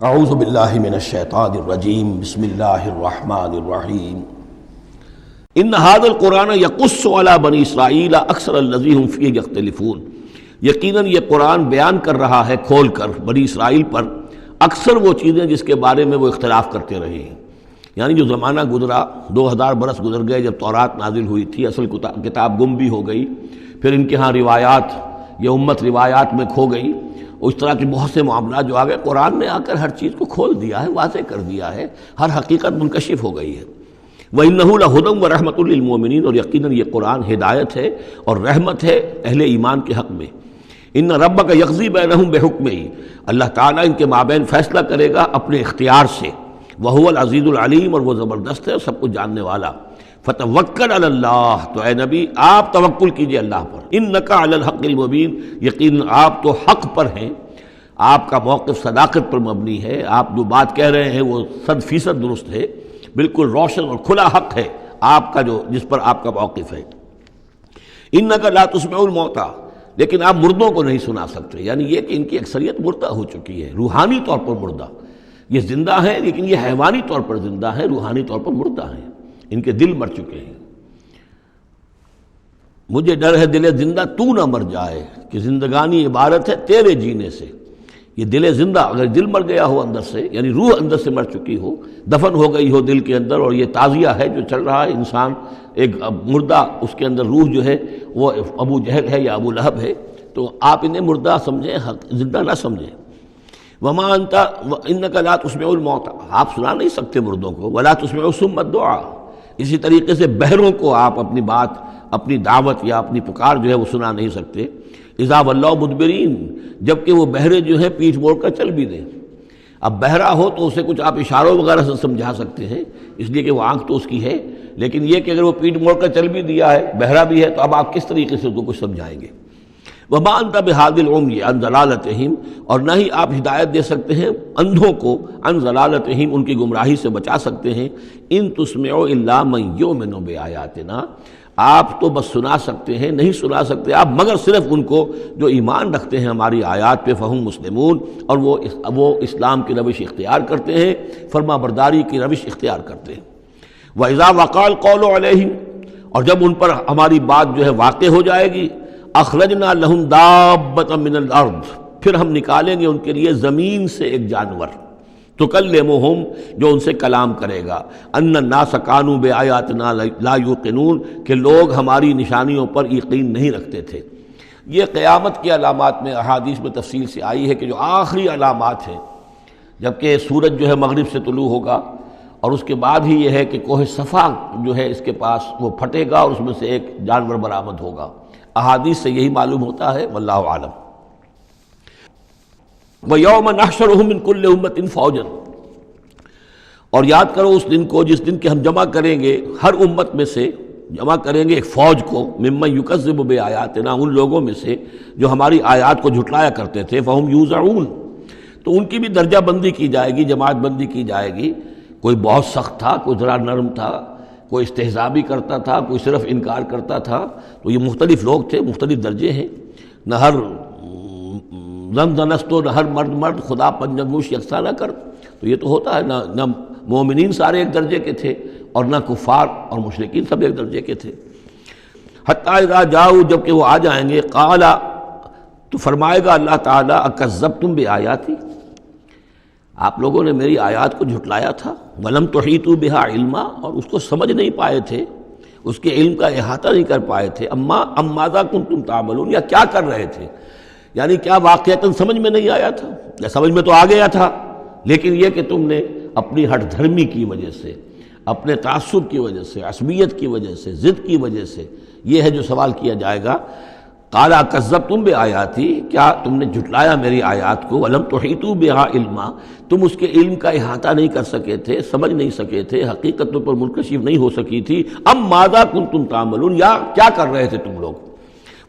اعوذ باللہ من الشیطان الرجیم بسم اللہ الرحمن الرحیم ان هذا القرآن یقص علی بنی اسرائیل اکثر الذی هم فیہ یختلفون، یقیناً یہ قرآن بیان کر رہا ہے کھول کر بنی اسرائیل پر اکثر وہ چیزیں جس کے بارے میں وہ اختلاف کرتے رہے ہیں۔ یعنی جو زمانہ گزرا، 2000 برس گزر گئے جب تورات نازل ہوئی تھی، اصل کتاب گم بھی ہو گئی، پھر ان کے ہاں روایات، یہ امت روایات میں کھو گئی، اس طرح کے بہت سے معاملات جو آ گئے، قرآن نے آ کر ہر چیز کو کھول دیا ہے، واضح کر دیا ہے، ہر حقیقت منکشف ہو گئی ہے۔ وَإِنَّهُ لَهُدًى وَرَحْمَةٌ لِّلْمُؤْمِنِينَ، اور یقیناً یہ قرآن ہدایت ہے اور رحمت ہے اہل ایمان کے حق میں۔ إِنَّ رَبَّكَ يَقْضِي بَيْنَهُمْ بِحُكْمِهِ، اللہ تعالیٰ ان کے مابین فیصلہ کرے گا اپنے اختیار سے۔ وَهُوَ الْعَزِيزُ الْعَلِيمُ، اور وہ زبردست ہے اور سب کچھ جاننے والا۔ فَتَوَكَّلْ عَلَى اللَّهِ، تو اے نبی آپ توکل کیجئے اللہ پر۔ إِنَّكَ عَلَى الْحَقِّ الْمُبِينِ، یقیناً آپ تو حق پر ہیں، آپ کا موقف صداقت پر مبنی ہے، آپ جو بات کہہ رہے ہیں وہ 100% درست ہے، بالکل روشن اور کھلا حق ہے آپ کا، جو جس پر آپ کا موقف ہے۔ انک لا تسمع الموتى، لیکن آپ مردوں کو نہیں سنا سکتے، یعنی یہ کہ ان کی اکثریت مردہ ہو چکی ہے، روحانی طور پر مردہ۔ یہ زندہ ہیں لیکن یہ حیوانی طور پر زندہ ہیں، روحانی طور پر مردہ ہیں، ان کے دل مر چکے ہیں۔ مجھے ڈر ہے دل زندہ تو نہ مر جائے، کہ زندگانی عبارت ہے تیرے جینے سے۔ یہ دل زندہ اگر دل مر گیا ہو اندر سے، یعنی روح اندر سے مر چکی ہو، دفن ہو گئی ہو دل کے اندر، اور یہ تعزیہ ہے جو چل رہا ہے، انسان ایک مردہ، اس کے اندر روح جو ہے وہ ابو جہل ہے یا ابو لہب ہے، تو آپ انہیں مردہ سمجھیں، زندہ نہ سمجھیں۔ وما انت انک لا تسمع الموتى، آپ سنا نہیں سکتے مردوں کو، ولا تسمع الصم الدعاء، اسی طریقے سے بہروں کو آپ اپنی بات، اپنی دعوت یا اپنی پکار جو ہے وہ سنا نہیں سکتے۔ اذا ولوا مدبرین، جبکہ وہ بہرے جو ہیں پیٹھ موڑ کر چل بھی دیں۔ اب بہرا ہو تو اسے کچھ آپ اشاروں وغیرہ سے سمجھا سکتے ہیں، اس لیے کہ وہ آنکھ تو اس کی ہے، لیکن یہ کہ اگر وہ پیٹھ موڑ کر چل بھی دیا ہے، بہرا بھی ہے، تو اب آپ کس طریقے سے اس کو کچھ سمجھائیں گے؟ وما انت بہادی العمی عن ضلالتہم، اور نہ ہی آپ ہدایت دے سکتے ہیں اندھوں کو، عن ضلالتہم، ان کی گمراہی سے بچا سکتے ہیں۔ ان تسمع الا من یؤمن بآیاتنا، آپ تو بس سنا سکتے ہیں، نہیں سنا سکتے آپ مگر صرف ان کو جو ایمان رکھتے ہیں ہماری آیات پہ، فہم مسلمون، اور وہ اسلام کی روش اختیار کرتے ہیں، فرما برداری کی روش اختیار کرتے ہیں۔ وَإِذَا وَقَعَ الْقَوْلُ عَلَيْهِمْ، اور جب ان پر ہماری بات جو ہے واقع ہو جائے گی، اخرجنا لہم دابۃ من الارض، پھر ہم نکالیں گے ان کے لیے زمین سے ایک جانور، تکلمہم، جو ان سے کلام کرے گا، ان الناس کانوا بآیاتنا لا یوقنون، کہ لوگ ہماری نشانیوں پر یقین نہیں رکھتے تھے۔ یہ قیامت کی علامات میں احادیث میں تفصیل سے آئی ہے کہ جو آخری علامات ہیں، جبکہ سورج جو ہے مغرب سے طلوع ہوگا، اور اس کے بعد ہی یہ ہے کہ کوہ صفا جو ہے اس کے پاس وہ پھٹے گا اور اس میں سے ایک جانور برآمد ہوگا۔ احادیث سے یہی معلوم ہوتا ہے، واللہ اعلم۔ وَيَوْمَ نَحْشُرُهُم مِّن كُلِّ أُمَّةٍ فَوْجًا، اور یاد کرو اس دن کو جس دن کہ ہم جمع کریں گے ہر امت میں سے، جمع کریں گے ایک فوج کو، ممن یکذب بآیاتنا، ان لوگوں میں سے جو ہماری آیات کو جھٹلایا کرتے تھے، فہم یوزعون، تو ان کی بھی درجہ بندی کی جائے گی، جماعت بندی کی جائے گی۔ کوئی بہت سخت تھا، کوئی ذرا نرم تھا، کوئی استہزاء بھی کرتا تھا، کوئی صرف انکار کرتا تھا، تو یہ مختلف لوگ تھے، مختلف درجے ہیں۔ نہ ہر زنستو، نہ ہر مرد خدا پنجگوش یکساں نہ کر، تو یہ تو ہوتا ہے، نہ مومنین سارے ایک درجے کے تھے اور نہ کفار اور مشرکین سب ایک درجے کے تھے۔ حتی اذا جاؤ، جب کہ وہ آ جائیں گے، قالا، تو فرمائے گا اللہ تعالیٰ، اکذبتم بآیاتی، آپ لوگوں نے میری آیات کو جھٹلایا تھا، ولم تحیطوا بہا علما، اور اس کو سمجھ نہیں پائے تھے، اس کے علم کا احاطہ نہیں کر پائے تھے۔ ام ماذا کنتم تعملون، یا کیا کر رہے تھے، یعنی کیا واقعتاً سمجھ میں نہیں آیا تھا، یا سمجھ میں تو آ گیا تھا، لیکن یہ کہ تم نے اپنی ہٹ دھرمی کی وجہ سے، اپنے تعصب کی وجہ سے، عصبیت کی وجہ سے، ضد کی وجہ سے، یہ ہے جو سوال کیا جائے گا۔ قالا کذبتم بآیاتی، کیا تم نے جھٹلایا میری آیات کو، ولم تحیطوا بہا علما، تم اس کے علم کا احاطہ نہیں کر سکے تھے، سمجھ نہیں سکے تھے، حقیقت تم پر منکشف نہیں ہو سکی تھی۔ ام ماذا کنتم تعملون، یا کیا کر رہے تھے تم لوگ۔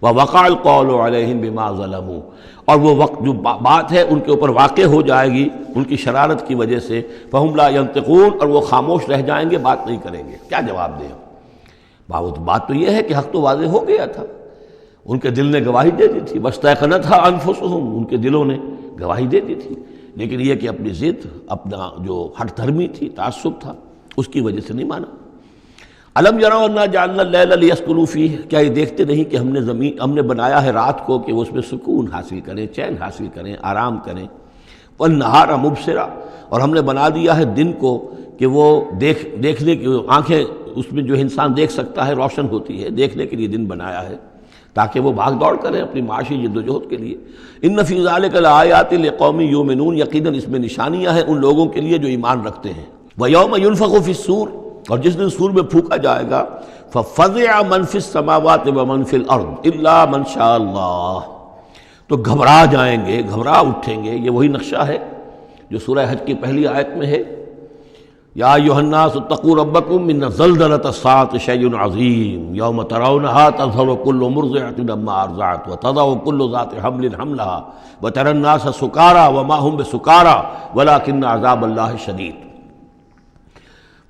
وَوَقَعَ الْقَوْلُ عَلَيْهِمْ بِمَا ظَلَمُوا، اور وہ وقت جو بات ہے ان کے اوپر واقع ہو جائے گی ان کی شرارت کی وجہ سے، فَهُمْ لَا يَنطِقُونَ، اور وہ خاموش رہ جائیں گے، بات نہیں کریں گے، کیا جواب دیں؟ بات تو یہ ہے کہ حق تو واضح ہو گیا تھا، ان کے دل نے گواہی دے دی تھی، وَاسْتَيْقَنَتْهَا أَنفُسُهُمْ، ان کے دلوں نے گواہی دے دی تھی۔ لیکن یہ کہ اپنی ضد، اپنا جو ہٹ دھرمی تھی، تعصب تھا، اس کی وجہ سے نہیں مانا۔ الم یروا انا جعلنا اللیل لیسکنوا فیہ، کیا یہ دیکھتے نہیں کہ ہم نے بنایا ہے رات کو کہ وہ اس میں سکون حاصل کریں، چین حاصل کریں، آرام کریں، والنہار مبصرا، اور ہم نے بنا دیا ہے دن کو کہ وہ دیکھنے کی آنکھیں اس میں جو انسان دیکھ سکتا ہے روشن ہوتی ہے، دیکھنے کے لیے دن بنایا ہے تاکہ وہ بھاگ دوڑ کریں اپنی معاشی جدوجہد کے لیے۔ ان فی ذلک لآیات لقوم یؤمنون، یقیناً اس میں نشانیاں ہیں ان لوگوں کے لیے جو ایمان رکھتے ہیں۔ ویوم ینفخ فی الصور، اور جس دن سور میں پھونکا جائے گا، ففزع من فی السماوات ومن فی الارض الا من شاء اللہ، تو گھبرا جائیں گے، گھبرا اٹھیں گے۔ یہ وہی نقشہ ہے جو سورہ حج کی پہلی آیت میں ہے، یا ایھا الناس اتقوا ربکم ان زلزلۃ الساعۃ شیء عظیم یوم ترونھا تذہل کل مرضعۃ عما ارضعت وتضع کل ذات حمل حملها وتری الناس سکارى وما هم بسکارى ولکن عذاب اللہ شدید۔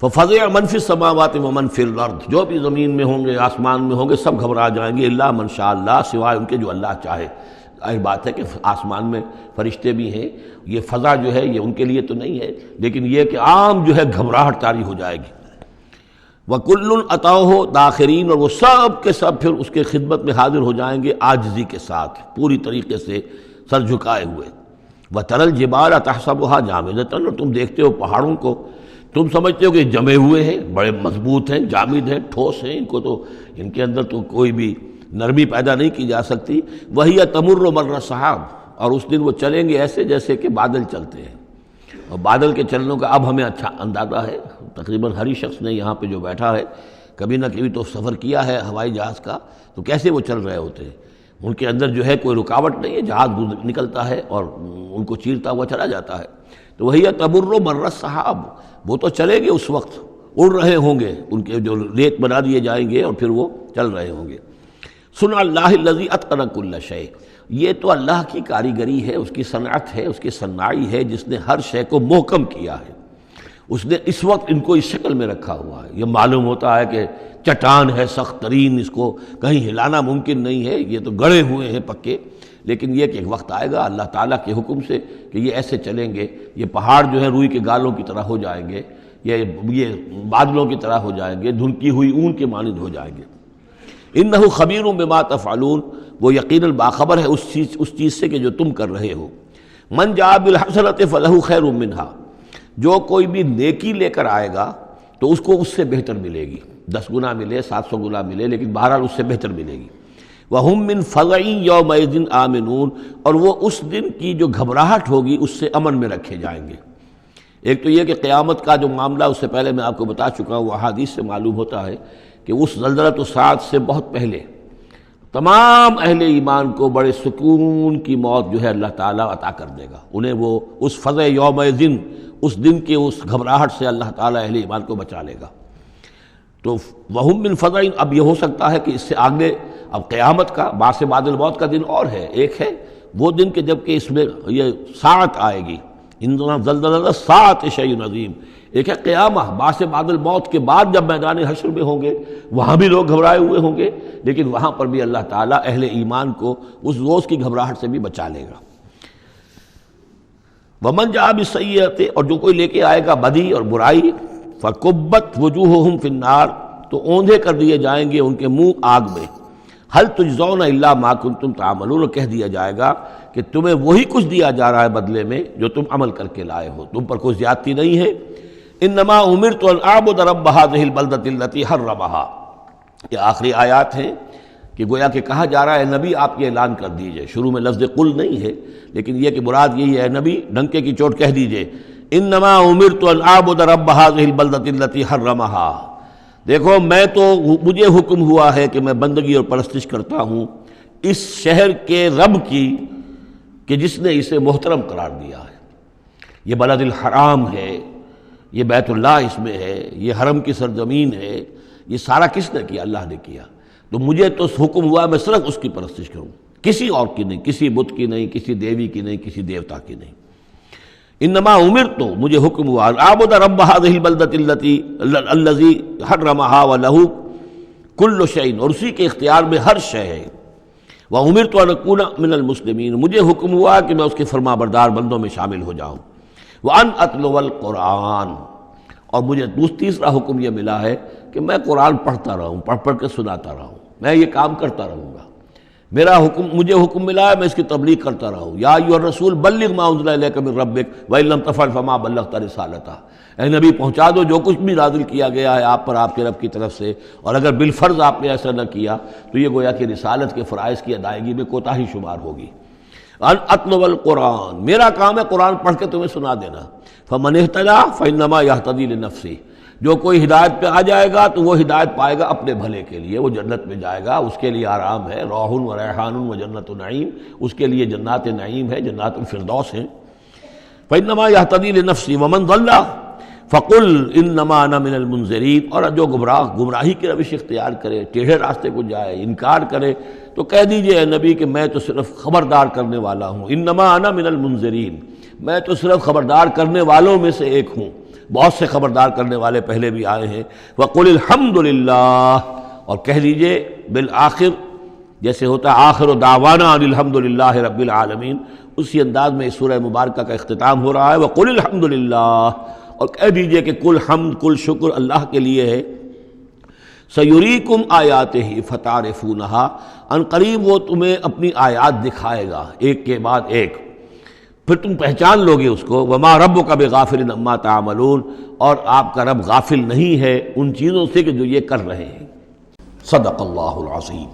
ففزع من فی السماوات ومن فی الارض، جو بھی زمین میں ہوں گے، آسمان میں ہوں گے، سب گھبرا جائیں گے، الا من شاء اللہ، سوائے ان کے جو اللہ چاہے۔ ظاہر بات ہے کہ آسمان میں فرشتے بھی ہیں، یہ فضا جو ہے یہ ان کے لیے تو نہیں ہے، لیکن یہ کہ عام جو ہے گھبراہٹ طاری ہو جائے گی۔ وَكُلٌّ أَتَوْهُ دَاخِرِينَ، اور وہ سب کے سب پھر اس کے خدمت میں حاضر ہو جائیں گے عاجزی کے ساتھ، پوری طریقے سے سر جھکائے ہوئے۔ وَتَرَى الْجِبَالَ تَحْسَبُهَا جَامِدَةً، اور تم دیکھتے ہو پہاڑوں کو، تم سمجھتے ہو کہ جمے ہوئے ہیں، بڑے مضبوط ہیں، جامد ہیں، ٹھوس ہیں، ان کے اندر تو کوئی بھی نرمی پیدا نہیں کی جا سکتی۔ وَهِيَ تَمُرُّ مَرَّ السَّحَابِ، اور اس دن وہ چلیں گے ایسے جیسے کہ بادل چلتے ہیں، اور بادل کے چلنے کا اب ہمیں اچھا اندازہ ہے۔ تقریباً ہر ہی شخص نے یہاں پہ جو بیٹھا ہے کبھی نہ کبھی تو سفر کیا ہے ہوائی جہاز کا، تو کیسے وہ چل رہے ہوتے ہیں، ان کے اندر جو ہے کوئی رکاوٹ نہیں ہے، جہاز نکلتا ہے اور ان کو چیرتا ہوا چلا جاتا ہے۔ تو وہی تمر مر السحاب، وہ تو چلیں گے، اس وقت اڑ رہے ہوں گے، ان کے جو ریت بنا دیے جائیں گے اور پھر وہ چل رہے ہوں گے۔ صنع اللہ الذی اتقن کل شیء، یہ تو اللہ کی کاریگری ہے، اس کی صنعت ہے، اس کی صنائی ہے، جس نے ہر شے کو محکم کیا ہے۔ اس نے اس وقت ان کو اس شکل میں رکھا ہوا ہے۔ یہ معلوم ہوتا ہے کہ چٹان ہے سخت ترین، اس کو کہیں ہلانا ممکن نہیں ہے، یہ تو گڑے ہوئے ہیں پکے، لیکن یہ کہ ایک وقت آئے گا اللہ تعالیٰ کے حکم سے کہ یہ ایسے چلیں گے، یہ پہاڑ جو ہے روئی کے گالوں کی طرح ہو جائیں گے، یہ بادلوں کی طرح ہو جائیں گے، دھنکی ہوئی اون کے مانند ہو جائیں گے۔ انہ خبیر بما تفعلون، وہ یقیناً باخبر ہے اس چیز سے کہ جو تم کر رہے ہو۔ من جاء بالحسنۃ فلہ خیر منہا، جو کوئی بھی نیکی لے کر آئے گا تو اس کو اس سے بہتر ملے گی، 10 گنا ملے، 700 گنا ملے، لیکن بہرحال اس سے بہتر ملے گی۔ وَهُم مِّن فَزَعٍ يَوْمَئِذٍ آمِنُونَ، اور وہ اس دن کی جو گھبراہٹ ہوگی اس سے امن میں رکھے جائیں گے۔ ایک تو یہ کہ قیامت کا جو معاملہ، اس سے پہلے میں آپ کو بتا چکا ہوں، وہ احادیث سے معلوم ہوتا ہے کہ اس زلزلۃ الساعۃ سے بہت پہلے تمام اہل ایمان کو بڑے سکون کی موت جو ہے اللہ تعالیٰ عطا کر دے گا، انہیں وہ اس فزع یومئذ، اس دن کے اس گھبراہٹ سے اللہ تعالیٰ اہل ایمان کو بچا لے گا۔ تو وَهُم مِّن فَزَعٍ، اب یہ ہو سکتا ہے کہ اس سے آگے اب قیامت کا بعث بعد الموت کا دن اور ہے، ایک ہے وہ دن کہ جب کہ اس میں یہ ساعت آئے گی، اِنَّ زَلْزَلَةَ السَّاعَةِ شَیْءٌ عظیم، ایک ہے قیامہ، بعث بعد الموت کے بعد جب میدان حشر میں ہوں گے وہاں بھی لوگ گھبرائے ہوئے ہوں گے، لیکن وہاں پر بھی اللہ تعالیٰ اہل ایمان کو اس روز کی گھبراہٹ سے بھی بچا لے گا۔ وَمَنْ جَاءَ بِالسَّیِّئَةِ، اور جو کوئی لے کے آئے گا بدی اور برائی، فَكُبَّتْ وُجُوهُهُمْ فِي النَّارِ، تو اوندھے کر دیے جائیں گے ان کے منہ آگ میں۔ هَلْ تُجْزَوْنَ إِلَّا مَا كُنتُمْ تَعْمَلُونَ، کہہ دیا جائے گا کہ تمہیں وہی کچھ دیا جا رہا ہے بدلے میں جو تم عمل کر کے لائے ہو، تم پر کوئی زیادتی نہیں ہے۔ انما امرت ان اعبد رب هذه البلدة التي حرمها، یہ آخری آیات ہیں کہ گویا کہ کہا جا رہا ہے نبی آپ یہ اعلان کر دیجئے، شروع میں لفظ قل نہیں ہے لیکن یہ کہ مراد یہی ہے نبی ڈنکے کی چوٹ کہہ دیجئے، انما امرت ان اعبد رب هذه البلدة التي حرمها، دیکھو میں تو مجھے حکم ہوا ہے کہ میں بندگی اور پرستش کرتا ہوں اس شہر کے رب کی کہ جس نے اسے محترم قرار دیا ہے۔ یہ بلد الحرام ہے، یہ بیت اللہ اس میں ہے، یہ حرم کی سرزمین ہے، یہ سارا کس نے کیا؟ اللہ نے کیا۔ تو مجھے تو حکم ہوا میں صرف اس کی پرستش کروں، کسی اور کی نہیں، کسی بت کی نہیں، کسی دیوی کی نہیں، کسی دیوتا کی نہیں۔ انما امرت، مجھے حکم ہوا اعبد رب هذه البلدة الذي حرمها وله كل شيء، اور اسی کے اختیار میں ہر شے ہے۔ وَأُمِرْتُ أَنْ أَكُونَ مِنَ الْمُسْلِمِينَ، مجھے حکم ہوا کہ میں اس کے فرما بردار بندوں میں شامل ہو جاؤں۔ وَأَنْ أَتْلُوَ الْقُرْآنَ، اور مجھے تیسرا حکم یہ ملا ہے کہ میں قرآن پڑھتا رہوں، پڑھ پڑھ کے سناتا رہوں، میں یہ کام کرتا رہوں گا۔ میرا حکم، مجھے حکم ملا ہے میں اس کی تبلیغ کرتا رہوں۔ یا ایھا الرسول بلغ ما انزل الیک من ربک وان لم تفعل فما بلغت رسالتہ، اے نبی پہنچا دو جو کچھ بھی نازل کیا گیا ہے آپ پر آپ کے رب کی طرف سے، اور اگر بالفرض آپ نے ایسا نہ کیا تو یہ گویا کہ رسالت کے فرائض کی ادائیگی میں کوتاہی شمار ہوگی۔ ان اتلو القرآن، میرا کام ہے قرآن پڑھ کے تمہیں سنا دینا۔ فمن اہتدی فانما یہتدی لنفسہ، جو کوئی ہدایت پہ آ جائے گا تو وہ ہدایت پائے گا اپنے بھلے کے لیے، وہ جنت میں جائے گا، اس کے لیے آرام ہے، روح و ریحان و جنت نعیم، اس کے لیے جنات نعیم ہے، جنات الفردوس ہیں۔ فانما یہتدی لنفسہ ومن ضل فقل انما انا من المنذرین، اور جو گمراہی کی روش اختیار کرے، ٹیڑھے راستے کو جائے، انکار کرے، تو کہہ دیجئے اے نبی کہ میں تو صرف خبردار کرنے والا ہوں، انما انا من المنذرین، میں تو صرف خبردار کرنے والوں میں سے ایک ہوں، بہت سے خبردار کرنے والے پہلے بھی آئے ہیں۔ وقل الحمدللہ، اور کہہ دیجئے بالآخر، جیسے ہوتا ہے آخر دعوانا ان الحمدللہ رب العالمین، اسی انداز میں اس سورہ مبارکہ کا اختتام ہو رہا ہے۔ وقل الحمدللہ، اور کہہ دیجئے کہ کل حمد کل شکر اللہ کے لیے ہے۔ سیریکم آیاتہ فتعرفونہا، ان قریب وہ تمہیں اپنی آیات دکھائے گا ایک کے بعد ایک، پھر تم پہچان لوگے اس کو۔ وما ربک بغافل عما تعملون، اور آپ کا رب غافل نہیں ہے ان چیزوں سے کہ جو یہ کر رہے ہیں۔ صدق اللہ العظیم۔